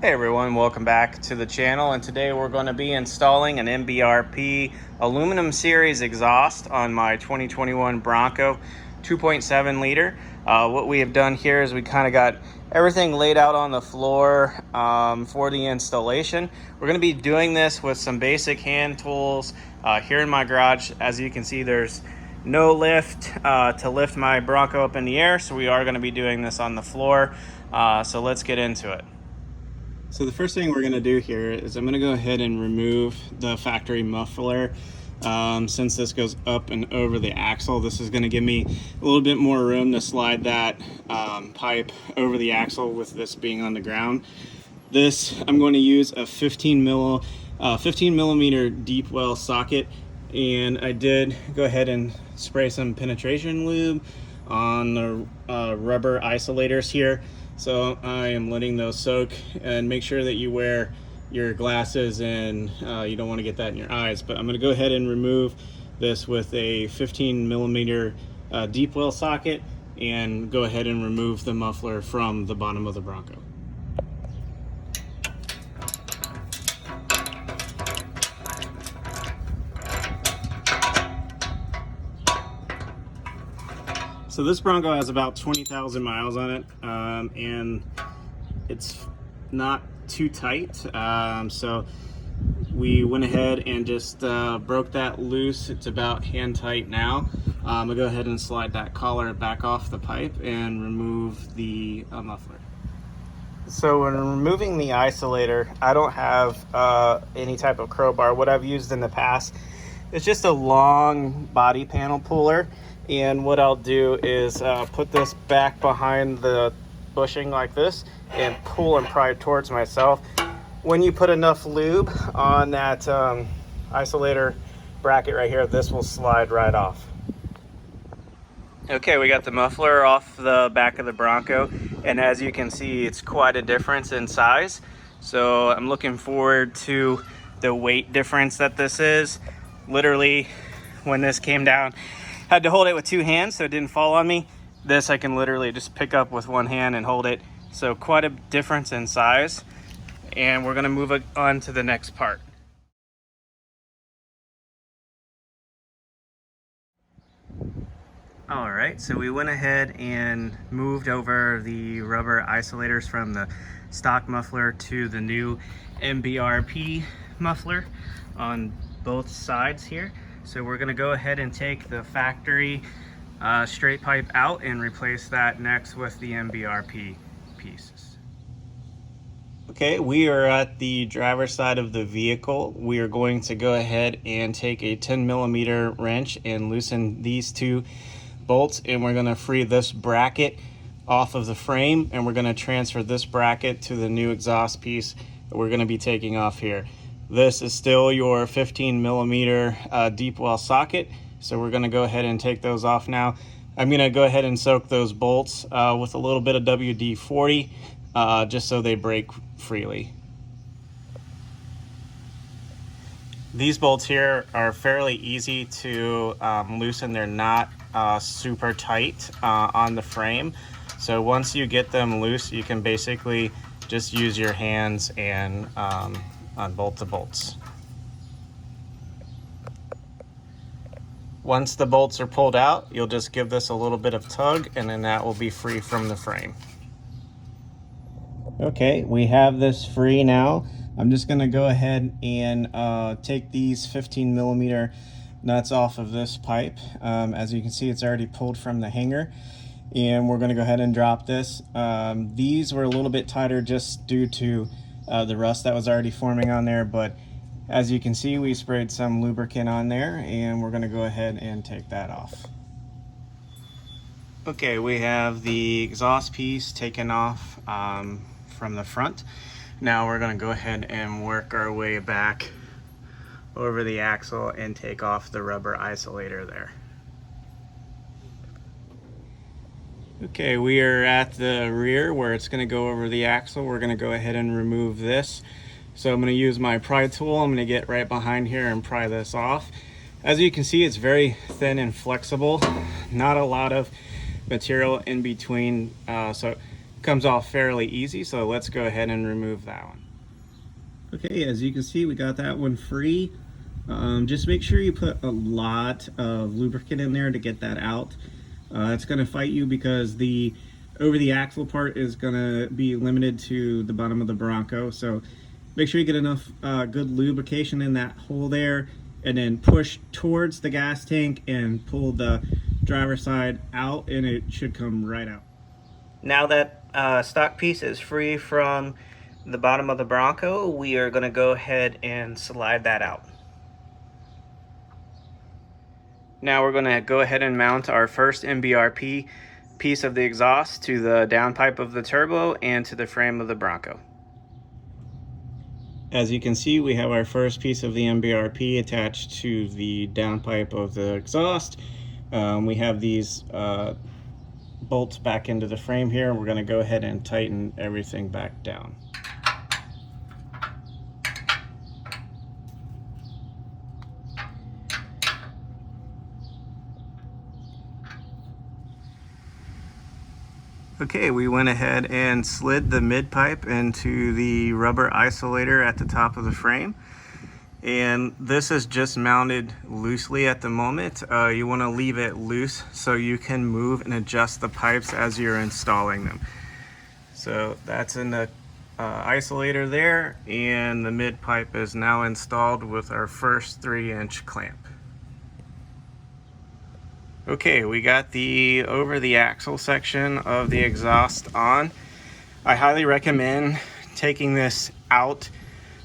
Hey everyone, welcome back to the channel, and today we're going to be installing an MBRP aluminum series exhaust on my 2021 Bronco 2.7 liter. What we have done here is we kind of got everything laid out on the floor for the installation. We're going to be doing this with some basic hand tools here in my garage. As you can see, there's no lift to lift my Bronco up in the air, so we are going to be doing this on the floor. So let's get into it. So the first thing we're going to do here is I'm going to go ahead and remove the factory muffler. Since this goes up and over the axle, this is going to give me a little bit more room to slide that pipe over the axle with this being on the ground. This, I'm going to use a 15 millimeter deep well socket, and I did go ahead and spray some penetration lube on the rubber isolators here. So I am letting those soak, and make sure that you wear your glasses and you don't want to get that in your eyes. But I'm going to go ahead and remove this with a 15 millimeter deep well socket and go ahead and remove the muffler from the bottom of the Bronco. So this Bronco has about 20,000 miles on it, and it's not too tight. So we went ahead and just broke that loose. It's about hand tight now. I'll go ahead and slide that collar back off the pipe and remove the muffler. So when removing the isolator, I don't have any type of crowbar. What I've used in the past is just a long body panel puller. And what I'll do is put this back behind the bushing like this and pull and pry towards myself. When you put enough lube on that isolator bracket right here, this will slide right off. Okay, we got the muffler off the back of the Bronco, and as you can see, it's quite a difference in size. So I'm looking forward to the weight difference that this is. Literally, when this came down, had to hold it with two hands so it didn't fall on me. This I can literally just pick up with one hand and hold it. So quite a difference in size. And we're gonna move on to the next part. All right, so we went ahead and moved over the rubber isolators from the stock muffler to the new MBRP muffler on both sides here. So we're gonna go ahead and take the factory straight pipe out and replace that next with the MBRP pieces. Okay, we are at the driver's side of the vehicle. We are going to go ahead and take a 10 millimeter wrench and loosen these two bolts, and we're gonna free this bracket off of the frame, and we're gonna transfer this bracket to the new exhaust piece that we're gonna be taking off here. This is still your 15 millimeter deep well socket, so we're going to go ahead and take those off now. I'm going to go ahead and soak those bolts with a little bit of WD-40 just so they break freely. These bolts here are fairly easy to loosen. They're not super tight on the frame, so once you get them loose, you can basically just use your hands and unbolt the bolts. Once the bolts are pulled out, you'll just give this a little bit of tug, and then that will be free from the frame. Okay, we have this free now. I'm just going to go ahead and take these 15 millimeter nuts off of this pipe. As you can see, it's already pulled from the hanger, and we're going to go ahead and drop this. These were a little bit tighter just due to the rust that was already forming on there, but as you can see, we sprayed some lubricant on there, and we're going to go ahead and take that off. Okay, we have the exhaust piece taken off from the front. Now we're going to go ahead and work our way back over the axle and take off the rubber isolator there. Okay, we are at the rear where it's going to go over the axle. We're going to go ahead and remove this. So I'm going to use my pry tool. I'm going to get right behind here and pry this off. As you can see, it's very thin and flexible. Not a lot of material in between, so comes off fairly easy, so let's go ahead and remove that one. Okay, as you can see, we got that one free. Just make sure you put a lot of lubricant in there to get that out. It's going to fight you because the over the axle part is going to be limited to the bottom of the Bronco. So make sure you get enough good lubrication in that hole there, and then push towards the gas tank and pull the driver's side out, and it should come right out. Now that stock piece is free from the bottom of the Bronco, we are going to go ahead and slide that out. Now we're going to go ahead and mount our first MBRP piece of the exhaust to the downpipe of the turbo and to the frame of the Bronco. As you can see, we have our first piece of the MBRP attached to the downpipe of the exhaust. We have these bolts back into the frame here. We're going to go ahead and tighten everything back down. Okay, we went ahead and slid the mid pipe into the rubber isolator at the top of the frame, and this is just mounted loosely at the moment. You want to leave it loose so you can move and adjust the pipes as you're installing them. So that's in the isolator there, and the mid pipe is now installed with our first 3-inch clamp. Okay, we got the over the axle section of the exhaust on. I highly recommend taking this out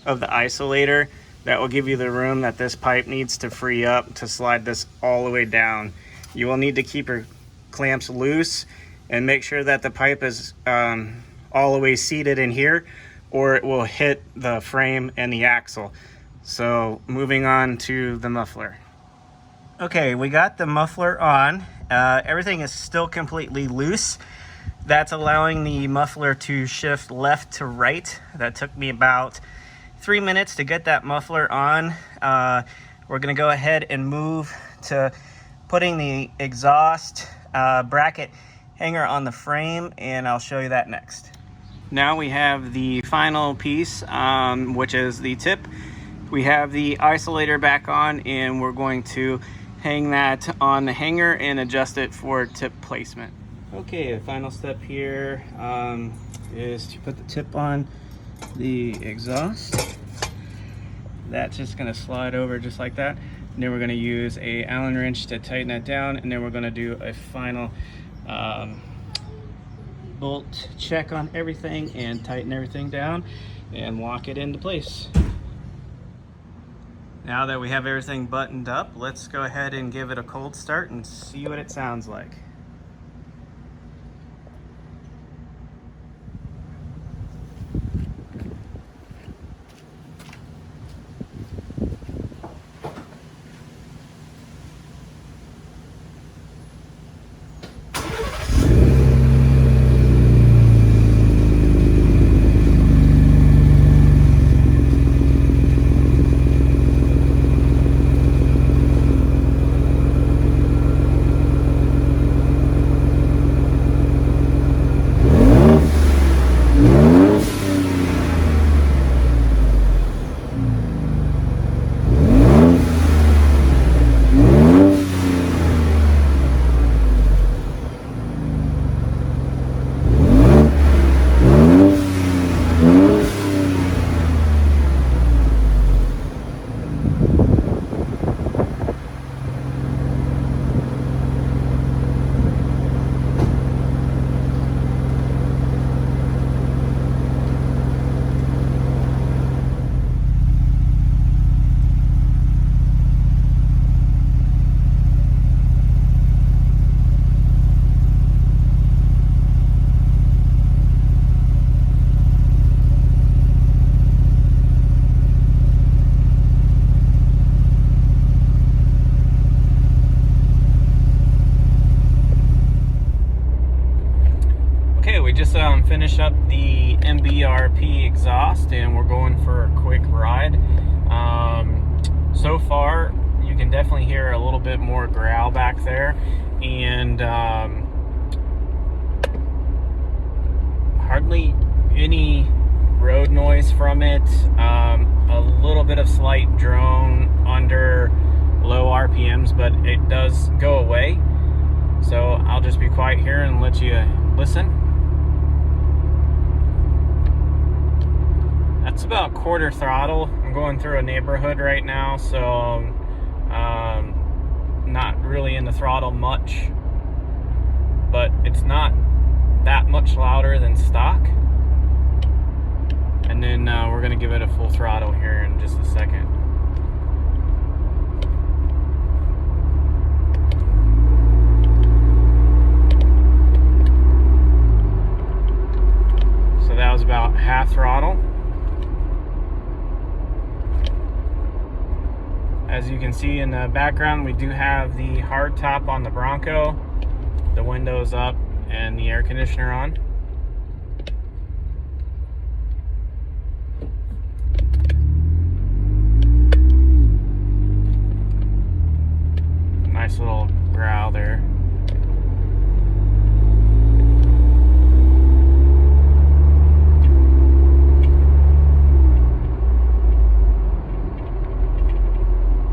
of the isolator. That will give you the room that this pipe needs to free up to slide this all the way down. You will need to keep your clamps loose and make sure that the pipe is all the way seated in here, or it will hit the frame and the axle. So moving on to the muffler. Okay, we got the muffler on. Everything is still completely loose. That's allowing the muffler to shift left to right. That took me about 3 minutes to get that muffler on. We're gonna go ahead and move to putting the exhaust bracket hanger on the frame, and I'll show you that next. Now we have the final piece, which is the tip. We have the isolator back on, and we're going to hang that on the hanger and adjust it for tip placement. Okay, the final step here is to put the tip on the exhaust. That's just going to slide over just like that, and then we're going to use a Allen wrench to tighten that down, and then we're going to do a final bolt check on everything and tighten everything down and lock it into place. Now that we have everything buttoned up, let's go ahead and give it a cold start and see what it sounds like. Finish up the MBRP exhaust, and we're going for a quick ride. So far you can definitely hear a little bit more growl back there, and hardly any road noise from it. A little bit of slight drone under low RPMs, but it does go away. So I'll just be quiet here and let you listen. That's about quarter throttle. I'm going through a neighborhood right now, so not really in the throttle much, but it's not that much louder than stock. And then we're gonna give it a full throttle here in just a second. So that was about half throttle. As you can see in the background, we do have the hard top on the Bronco, the windows up, and the air conditioner on. Nice little growl there.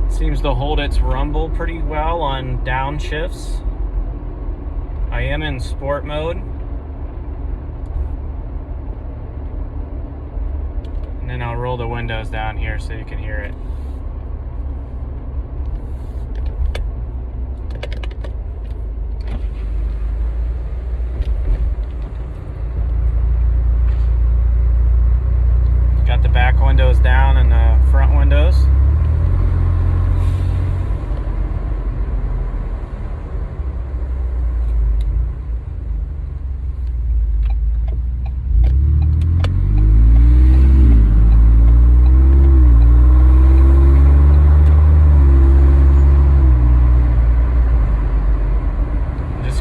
Seems to hold its rumble pretty well on downshifts. I am in sport mode. And then I'll roll the windows down here so you can hear it. Got the back windows down and the front windows.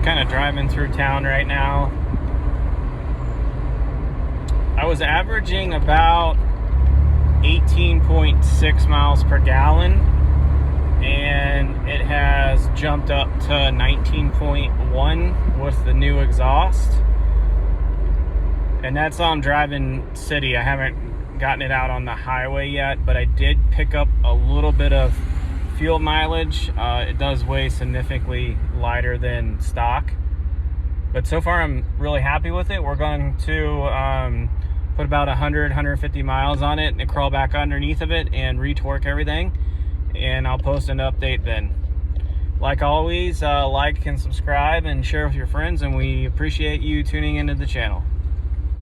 Kind of driving through town right now. I was averaging about 18.6 miles per gallon, and it has jumped up to 19.1 with the new exhaust. And that's on driving city. I haven't gotten it out on the highway yet, but I did pick up a little bit of fuel mileage. It does weigh significantly lighter than stock, but so far I'm really happy with it. We're going to put about 150 miles on it and crawl back underneath of it and retorque everything, and I'll post an update then. Like always, like and subscribe and share with your friends, and we appreciate you tuning into the channel.